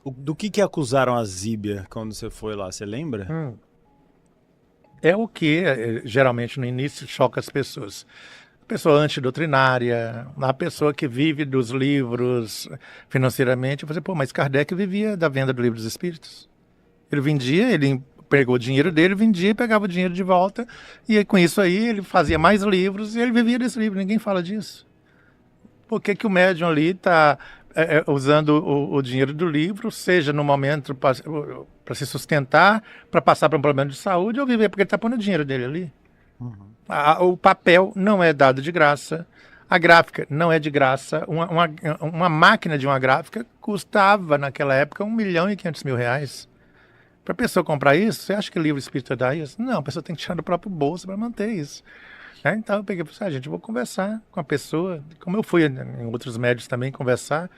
Do que acusaram a Zíbia quando você foi lá, você lembra? Hum. É o que geralmente no início choca as pessoas. A pessoa antidoutrinária, a pessoa que vive dos livros financeiramente. Você, pô, mas Kardec vivia da venda do livro dos espíritos. Ele vendia, ele pegou o dinheiro dele, vendia e pegava o dinheiro de volta. E aí, com isso aí ele fazia mais livros e ele vivia desse livro. Ninguém fala disso. Por que que o médium ali está usando o dinheiro do livro, seja no momento para se sustentar, para passar por um problema de saúde ou viver, porque ele está pondo o dinheiro dele ali. Uhum. O papel não é dado de graça, a gráfica não é de graça. Uma máquina de uma gráfica custava, naquela época, R$ 1.500.000. Para a pessoa comprar isso, você acha que livro espírita dá isso? Não, a pessoa tem que tirar do próprio bolso para manter isso. Então eu peguei e falei assim, gente, eu vou conversar com a pessoa, como eu fui em outros médios também conversar,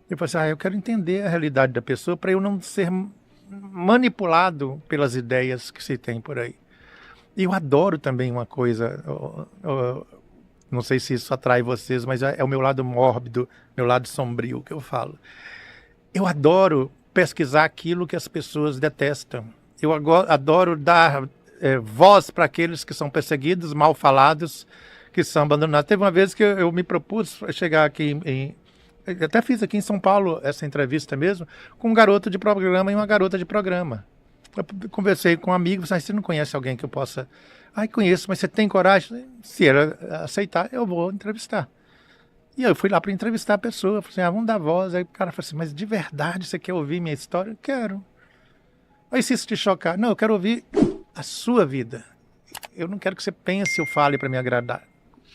eu falei assim, eu quero entender a realidade da pessoa para eu não ser manipulado pelas ideias que se tem por aí. E eu adoro também uma coisa, não sei se isso atrai vocês, mas é o meu lado mórbido, meu lado sombrio que eu falo. Eu adoro pesquisar aquilo que as pessoas detestam. Eu adoro dar voz para aqueles que são perseguidos, mal falados, que são abandonados. Teve uma vez que eu me propus chegar aqui eu até fiz aqui em São Paulo essa entrevista mesmo, com um garoto de programa e uma garota de programa. Eu conversei com um amigo, disse, você não conhece alguém que eu possa... Ai, conheço, mas você tem coragem? Se ela aceitar, eu vou entrevistar. E eu fui lá para entrevistar a pessoa, falei assim, vamos dar voz. Aí o cara falou assim, mas de verdade você quer ouvir minha história? Eu quero. Aí se isso te chocar, não, eu quero ouvir a sua vida. Eu não quero que você pense ou fale para me agradar.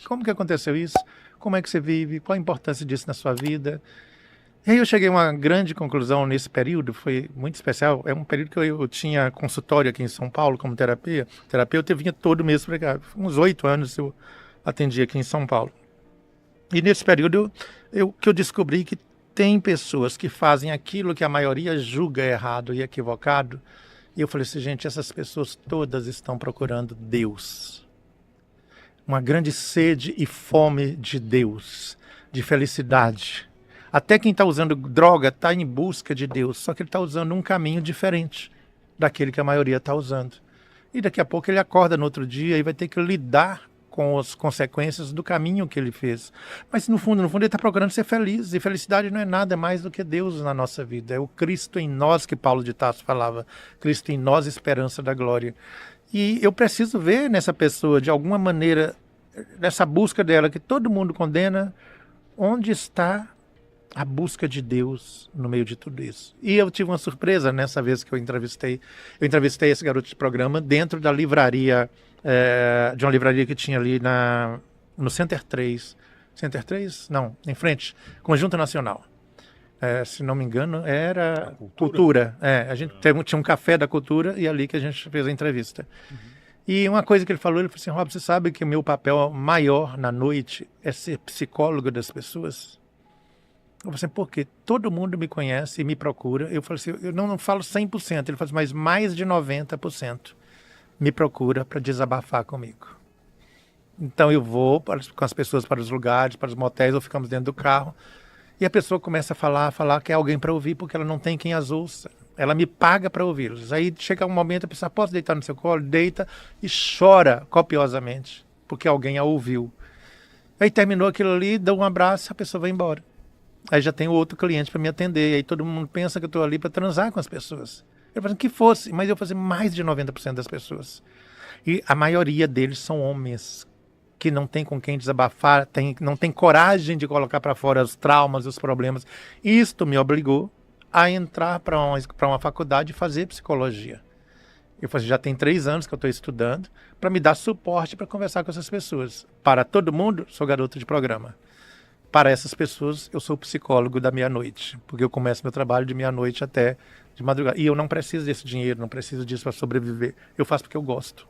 Como que aconteceu isso? Como é que você vive? Qual a importância disso na sua vida? E aí eu cheguei a uma grande conclusão nesse período, foi muito especial. É um período que eu tinha consultório aqui em São Paulo como terapeuta, eu vinha todo mês para cá. Uns 8 anos eu atendi aqui em São Paulo. E nesse período que eu descobri que tem pessoas que fazem aquilo que a maioria julga errado e equivocado. E eu falei assim, gente, essas pessoas todas estão procurando Deus. Uma grande sede e fome de Deus, de felicidade. Até quem está usando droga está em busca de Deus, só que ele está usando um caminho diferente daquele que a maioria está usando. E daqui a pouco ele acorda no outro dia e vai ter que lidar com as consequências do caminho que ele fez. Mas no fundo ele está procurando ser feliz. E felicidade não é nada mais do que Deus na nossa vida. É o Cristo em nós que Paulo de Tarso falava. Cristo em nós, esperança da glória. E eu preciso ver nessa pessoa, de alguma maneira, nessa busca dela que todo mundo condena, onde está a busca de Deus no meio de tudo isso. E eu tive uma surpresa nessa vez que eu entrevistei. Eu entrevistei esse garoto de programa dentro da livraria, de uma livraria que tinha ali no Center 3. Center 3? Não, em frente, Conjunto Nacional. Se não me engano, era Cultura. A gente tinha um café da Cultura e ali que a gente fez a entrevista. Uhum. E uma coisa que ele falou assim, Rob, você sabe que o meu papel maior na noite é ser psicólogo das pessoas? Eu falei assim, porque todo mundo me conhece e me procura. Eu falei assim, eu não falo 100%, ele falou assim, mas mais de 90% me procura para desabafar comigo. Então eu vou com as pessoas para os lugares, para os motéis, ou ficamos dentro do carro, e a pessoa começa a falar que é alguém para ouvir, porque ela não tem quem as ouça. Ela me paga para ouvi-los. Aí chega um momento, a pessoa, posso deitar no seu colo? Deita e chora copiosamente, porque alguém a ouviu. Aí terminou aquilo ali, dá um abraço, a pessoa vai embora. Aí já tem outro cliente para me atender. E aí todo mundo pensa que eu estou ali para transar com as pessoas. Eu falei que fosse, mas eu fazia mais de 90% das pessoas. E a maioria deles são homens que não tem com quem desabafar, não tem coragem de colocar para fora os traumas, os problemas. Isto me obrigou a entrar para uma faculdade e fazer psicologia. Eu falei, já tem 3 anos que eu estou estudando para me dar suporte para conversar com essas pessoas. Para todo mundo, sou garoto de programa. Para essas pessoas, eu sou psicólogo da meia-noite, porque eu começo meu trabalho de meia-noite até de madrugada. E eu não preciso desse dinheiro, não preciso disso para sobreviver. Eu faço porque eu gosto.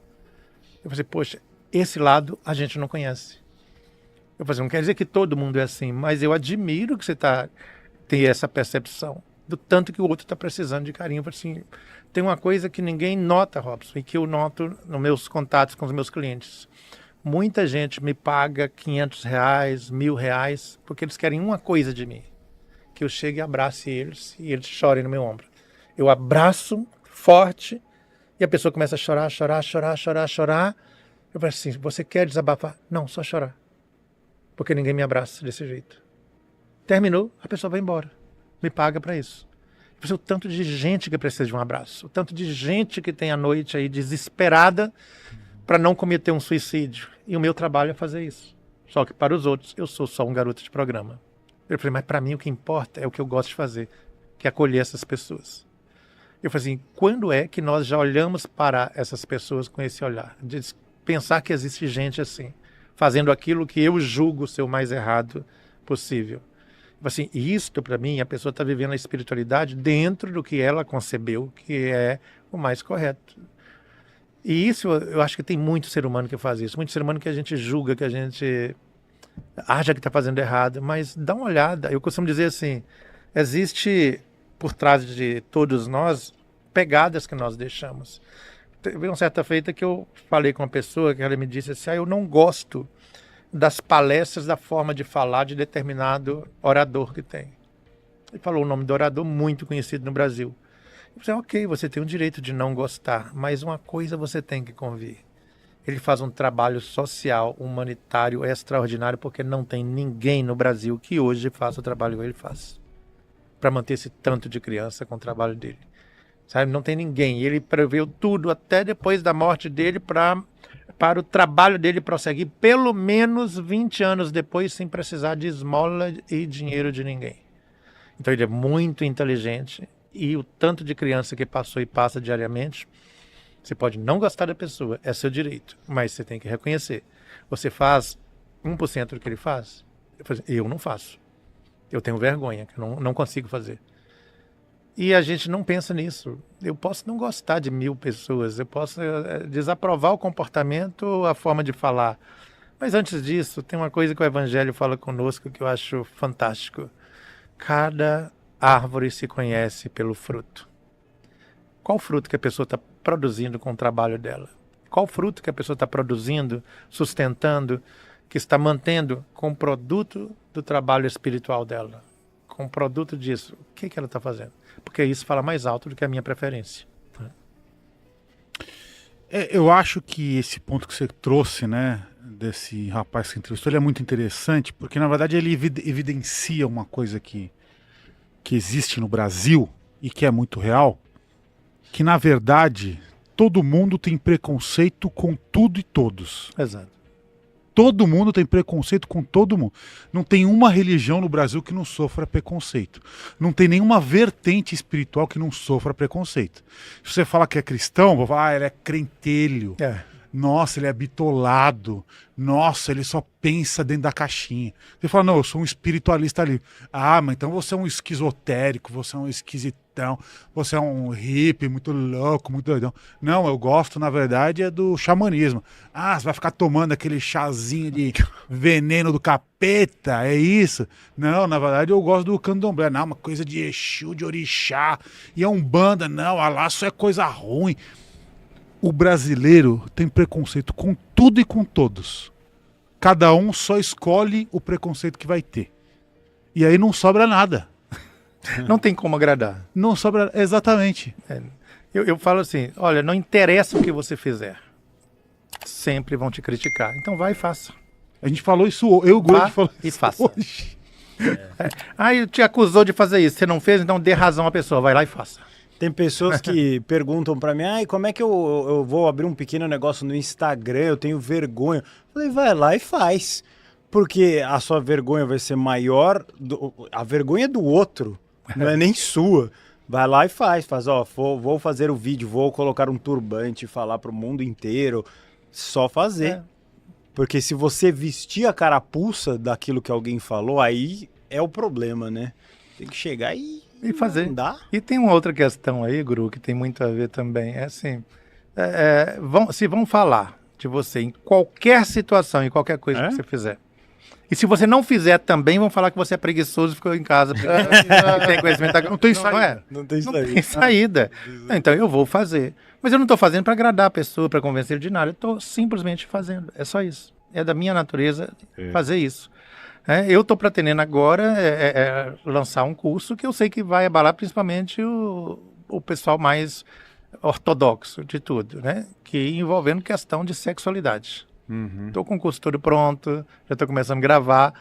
Eu falei, poxa, esse lado a gente não conhece. Eu falei, não quer dizer que todo mundo é assim, mas eu admiro que você tem essa percepção do tanto que o outro está precisando de carinho. Eu falei assim, tem uma coisa que ninguém nota, Robson, e que eu noto nos meus contatos com os meus clientes. Muita gente me paga R$ 500, R$ 1.000, porque eles querem uma coisa de mim, que eu chegue e abrace eles e eles chorem no meu ombro. Eu abraço forte e a pessoa começa a chorar, chorar, chorar, chorar, chorar. Eu falo assim, você quer desabafar? Não, só chorar. Porque ninguém me abraça desse jeito. Terminou, a pessoa vai embora. Me paga para isso. O tanto de gente que precisa de um abraço. O tanto de gente que tem a noite aí desesperada para não cometer um suicídio. E o meu trabalho é fazer isso. Só que para os outros, eu sou só um garoto de programa. Eu falei, mas para mim o que importa é o que eu gosto de fazer, que é acolher essas pessoas. Eu falei assim, quando é que nós já olhamos para essas pessoas com esse olhar? De pensar que existe gente assim, fazendo aquilo que eu julgo ser o mais errado possível. Assim, isto para mim, a pessoa está vivendo a espiritualidade dentro do que ela concebeu, que é o mais correto. E isso, eu acho que tem muito ser humano que faz isso, muito ser humano que a gente julga, que a gente acha que está fazendo errado, mas dá uma olhada. Eu costumo dizer assim, existe por trás de todos nós pegadas que nós deixamos. Teve uma certa feita que eu falei com uma pessoa que ela me disse assim, eu não gosto das palestras, da forma de falar de determinado orador que tem. Ele falou o nome do orador muito conhecido no Brasil. Eu falei, ok, você tem o direito de não gostar, mas uma coisa você tem que convir. Ele faz um trabalho social, humanitário, extraordinário, porque não tem ninguém no Brasil que hoje faça o trabalho que ele faz. Para manter esse tanto de criança com o trabalho dele. Sabe? Não tem ninguém. Ele preveu tudo até depois da morte dele para o trabalho dele prosseguir pelo menos 20 anos depois sem precisar de esmola e dinheiro de ninguém. Então ele é muito inteligente e o tanto de criança que passou e passa diariamente, você pode não gostar da pessoa, é seu direito, mas você tem que reconhecer. Você faz 1% do que ele faz? Eu não faço. Eu tenho vergonha, que eu não consigo fazer. E a gente não pensa nisso. Eu posso não gostar de 1000 pessoas, eu posso desaprovar o comportamento, a forma de falar. Mas antes disso, tem uma coisa que o Evangelho fala conosco que eu acho fantástico. Cada árvore se conhece pelo fruto. Qual fruto que a pessoa está produzindo com o trabalho dela? Qual fruto que a pessoa está produzindo, sustentando, que está mantendo com o produto do trabalho espiritual dela? Com o produto disso, o que ela está fazendo? Porque isso fala mais alto do que a minha preferência. Eu acho que esse ponto que você trouxe, né, desse rapaz que entrevistou, ele é muito interessante, porque na verdade ele evidencia uma coisa que existe no Brasil e que é muito real, que na verdade todo mundo tem preconceito com tudo e todos. Exato. Todo mundo tem preconceito com todo mundo. Não tem uma religião no Brasil que não sofra preconceito. Não tem nenhuma vertente espiritual que não sofra preconceito. Se você fala que é cristão, vou falar, ele é crentelho. Nossa, ele é bitolado. Nossa, ele só pensa dentro da caixinha. Você fala, não, eu sou um espiritualista ali. Ah, mas então você é um esquizotérico, você é um esquisitão, você é um hippie muito louco, muito doidão. Não, eu gosto, na verdade, é do xamanismo. Ah, você vai ficar tomando aquele chazinho de veneno do capeta, é isso? Não, na verdade eu gosto do candomblé. Não, uma coisa de Exu, de orixá. E a Umbanda, não, Alá só é coisa ruim. O brasileiro tem preconceito com tudo e com todos. Cada um só escolhe o preconceito que vai ter. E aí não sobra nada. Não tem como agradar. Não sobra, exatamente. Eu falo assim, olha, não interessa o que você fizer. Sempre vão te criticar. Então vai e faça. A gente falou isso, eu e o Grande falou e isso faça. hoje. Aí te acusou de fazer isso. Você não fez, então dê razão à pessoa. Vai lá e faça. Tem pessoas que perguntam pra mim, como é que eu vou abrir um pequeno negócio no Instagram, eu tenho vergonha. Eu falei, vai lá e faz. Porque a sua vergonha vai ser maior, a vergonha é do outro, não é nem sua. Vai lá e faz, vou fazer o vídeo, vou colocar um turbante e falar pro mundo inteiro, só fazer. Porque se você vestir a carapuça daquilo que alguém falou, aí é o problema, né? Tem que chegar e fazer. Não dá? E tem uma outra questão aí, Guru, que tem muito a ver também. É assim, se vão falar de você em qualquer situação, em qualquer coisa que você fizer. E se você não fizer também, vão falar que você é preguiçoso e ficou em casa. Tem conhecimento. Não tem saída. Não tem saída. Então eu vou fazer. Mas eu não estou fazendo para agradar a pessoa, para convencer de nada. Eu estou simplesmente fazendo. É só isso. É da minha natureza fazer isso. Eu estou pretendendo agora lançar um curso que eu sei que vai abalar principalmente o pessoal mais ortodoxo de tudo, né? Que envolvendo questão de sexualidade. Estou com o curso todo pronto, já estou começando a gravar,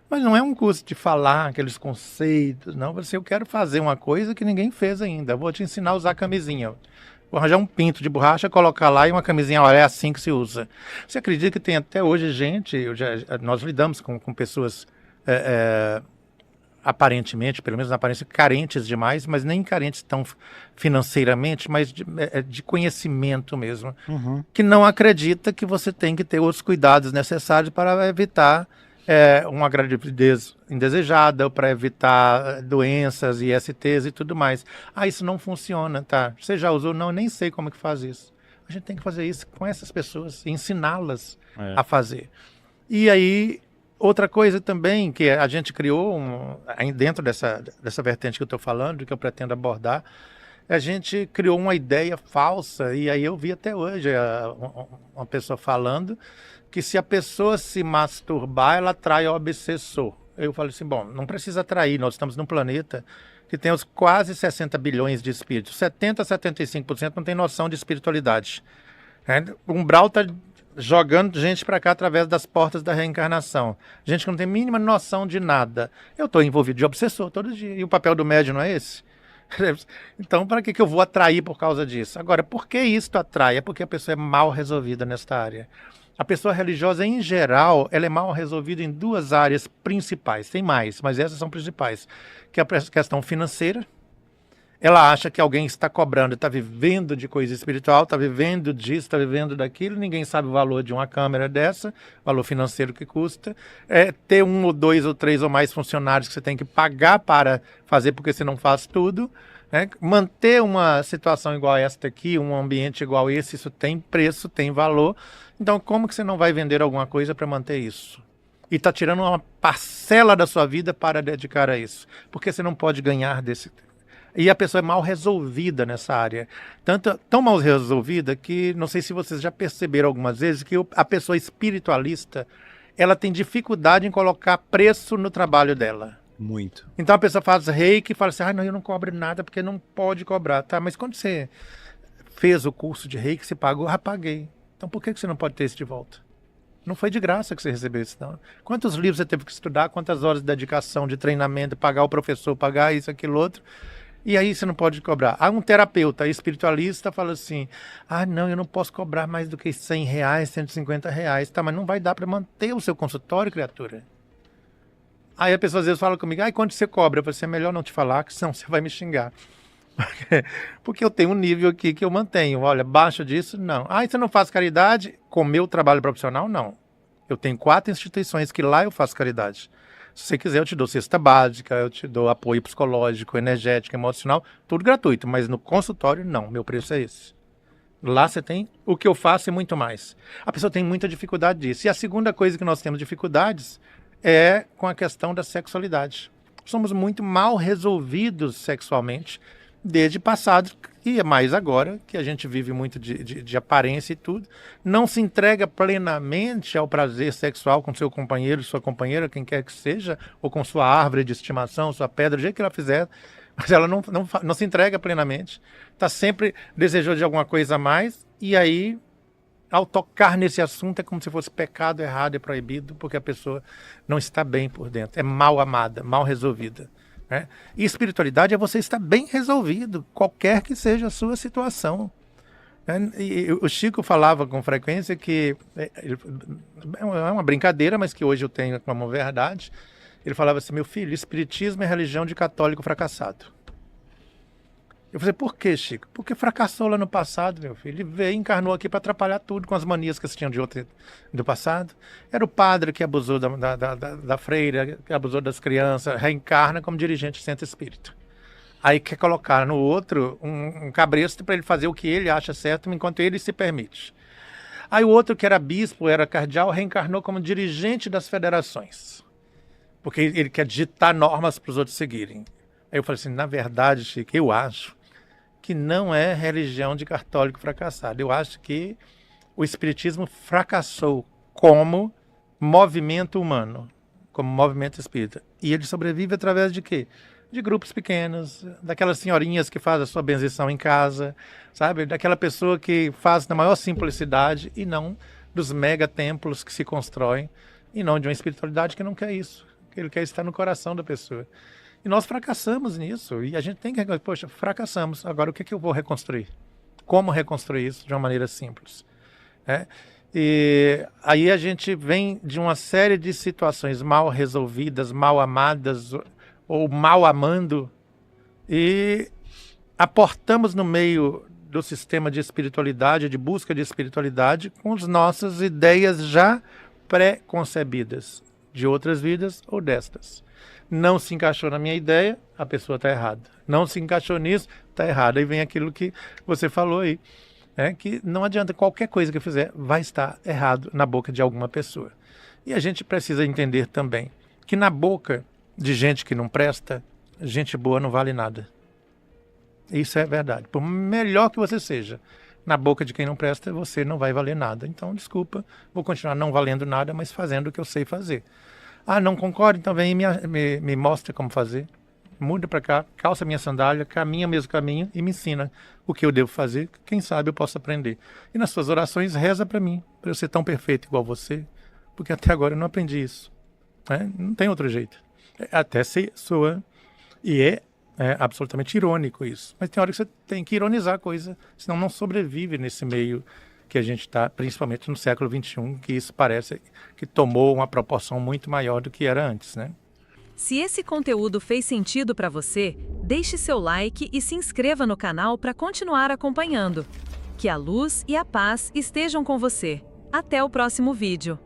mas não é um curso de falar aqueles conceitos, não. Eu quero fazer uma coisa que ninguém fez ainda. Vou te ensinar a usar camisinha. Vou arranjar um pinto de borracha, colocar lá e uma camisinha, olha, é assim que se usa. Você acredita que tem até hoje gente, nós lidamos com pessoas aparentemente, pelo menos na aparência, carentes demais, mas nem carentes tão financeiramente, mas de conhecimento mesmo, que não acredita que você tem que ter os cuidados necessários para evitar uma gravidez indesejada, para evitar doenças, ISTs e tudo mais. Isso não funciona, tá? Você já usou? Não, eu nem sei como que faz isso. A gente tem que fazer isso com essas pessoas, ensiná-las a fazer. E aí, outra coisa também que a gente criou, dentro dessa vertente que eu estou falando, que eu pretendo abordar, a gente criou uma ideia falsa, e aí eu vi até hoje uma pessoa falando que se a pessoa se masturbar, ela atrai o obsessor. Eu falei assim, bom, não precisa atrair, nós estamos num planeta que tem os quase 60 bilhões de espíritos. 70% a 75% não tem noção de espiritualidade. O umbral está jogando gente para cá através das portas da reencarnação. Gente que não tem mínima noção de nada. Eu estou envolvido de obsessor todo dia. E o papel do médium não é esse? Então, para que eu vou atrair por causa disso? Agora, por que isso atrai? É porque a pessoa é mal resolvida nesta área. A pessoa religiosa, em geral, ela é mal resolvida em duas áreas principais. Tem mais, mas essas são principais. Que é a questão financeira. Ela acha que alguém está cobrando, está vivendo de coisa espiritual, está vivendo disso, está vivendo daquilo. Ninguém sabe o valor de uma câmera dessa, valor financeiro que custa. Ter 1 ou 2 ou 3 ou mais funcionários que você tem que pagar para fazer, porque você não faz tudo. Manter uma situação igual a esta aqui, um ambiente igual a esse, isso tem preço, tem valor. Então, como que você não vai vender alguma coisa para manter isso? E está tirando uma parcela da sua vida para dedicar a isso. Porque você não pode ganhar desse... E a pessoa é mal resolvida nessa área. Tão mal resolvida que, não sei se vocês já perceberam algumas vezes, que a pessoa espiritualista, ela tem dificuldade em colocar preço no trabalho dela. Muito. Então a pessoa faz reiki e fala assim, não, eu não cobro nada porque não pode cobrar. Tá, mas quando você fez o curso de reiki, você pagou? Paguei. Então por que você não pode ter isso de volta? Não foi de graça que você recebeu isso, não. Quantos livros você teve que estudar, quantas horas de dedicação, de treinamento, pagar o professor, pagar isso, aquilo, outro. E aí você não pode cobrar. Um terapeuta espiritualista fala assim, não, eu não posso cobrar mais do que R$100, R$150. Tá, mas não vai dar para manter o seu consultório, criatura. Aí a pessoa às vezes fala comigo, quanto você cobra? Eu falo assim, é melhor não te falar, que senão você vai me xingar. Porque eu tenho um nível aqui que eu mantenho. Olha, abaixo disso, não. Você não faz caridade? Com meu trabalho profissional, não. Eu tenho 4 instituições que lá eu faço caridade. Se você quiser, eu te dou cesta básica, eu te dou apoio psicológico, energético, emocional, tudo gratuito. Mas no consultório, não. Meu preço é esse. Lá você tem o que eu faço e muito mais. A pessoa tem muita dificuldade disso. E a segunda coisa que nós temos dificuldades é com a questão da sexualidade. Somos muito mal resolvidos sexualmente desde passado, e é mais agora, que a gente vive muito de aparência e tudo. Não se entrega plenamente ao prazer sexual com seu companheiro, sua companheira, quem quer que seja, ou com sua árvore de estimação, sua pedra, do jeito que ela fizer, mas ela não se entrega plenamente. Está sempre desejoso de alguma coisa a mais, e aí, ao tocar nesse assunto, é como se fosse pecado, errado e proibido, porque a pessoa não está bem por dentro, é mal amada, mal resolvida. E espiritualidade é você estar bem resolvido, qualquer que seja a sua situação. E o Chico falava com frequência que, é uma brincadeira, mas que hoje eu tenho como verdade, ele falava assim, meu filho, espiritismo é religião de católico fracassado. Eu falei, por que, Chico? Porque fracassou lá no passado, meu filho. Ele veio, encarnou aqui para atrapalhar tudo com as manias que eles tinham do passado. Era o padre que abusou da freira, que abusou das crianças, reencarna como dirigente de centro espírita. Aí quer colocar no outro um cabresto para ele fazer o que ele acha certo, enquanto ele se permite. Aí o outro, que era bispo, era cardeal, reencarnou como dirigente das federações. Porque ele quer ditar normas para os outros seguirem. Aí eu falei assim, na verdade, Chico, eu acho que não é religião de católico fracassado. Eu acho que o espiritismo fracassou como movimento humano. como movimento espírita. E ele sobrevive através de quê? De grupos pequenos, daquelas senhorinhas que fazem a sua benzição em casa, sabe? Daquela pessoa que faz na maior simplicidade e não dos mega templos que se constroem e não de uma espiritualidade que não quer isso, que ele quer estar no coração da pessoa. E nós fracassamos nisso e a gente tem que reconhecer, poxa, fracassamos, agora o que eu vou reconstruir? Como reconstruir isso de uma maneira simples? E aí a gente vem de uma série de situações mal resolvidas, mal amadas ou mal amando e aportamos no meio do sistema de espiritualidade, de busca de espiritualidade, com as nossas ideias já pré-concebidas de outras vidas ou destas. Não se encaixou na minha ideia, a pessoa está errada. Não se encaixou nisso, está errada. Aí vem aquilo que você falou aí, que não adianta, qualquer coisa que eu fizer vai estar errado na boca de alguma pessoa. E a gente precisa entender também que na boca de gente que não presta, gente boa não vale nada. Isso é verdade. Por melhor que você seja, na boca de quem não presta, você não vai valer nada. Então, desculpa, vou continuar não valendo nada, mas fazendo o que eu sei fazer. Ah, não concordo? Então vem e me mostra como fazer. Muda para cá, calça minha sandália, caminha o mesmo caminho e me ensina o que eu devo fazer. Quem sabe eu posso aprender. E nas suas orações, reza para mim, para eu ser tão perfeito igual você, porque até agora eu não aprendi isso. Não tem outro jeito. Até se soa, e é absolutamente irônico isso. Mas tem hora que você tem que ironizar a coisa, senão não sobrevive nesse meio que a gente está, principalmente no século XXI, que isso parece que tomou uma proporção muito maior do que era antes, né? Se esse conteúdo fez sentido para você, deixe seu like e se inscreva no canal para continuar acompanhando. Que a luz e a paz estejam com você. Até o próximo vídeo.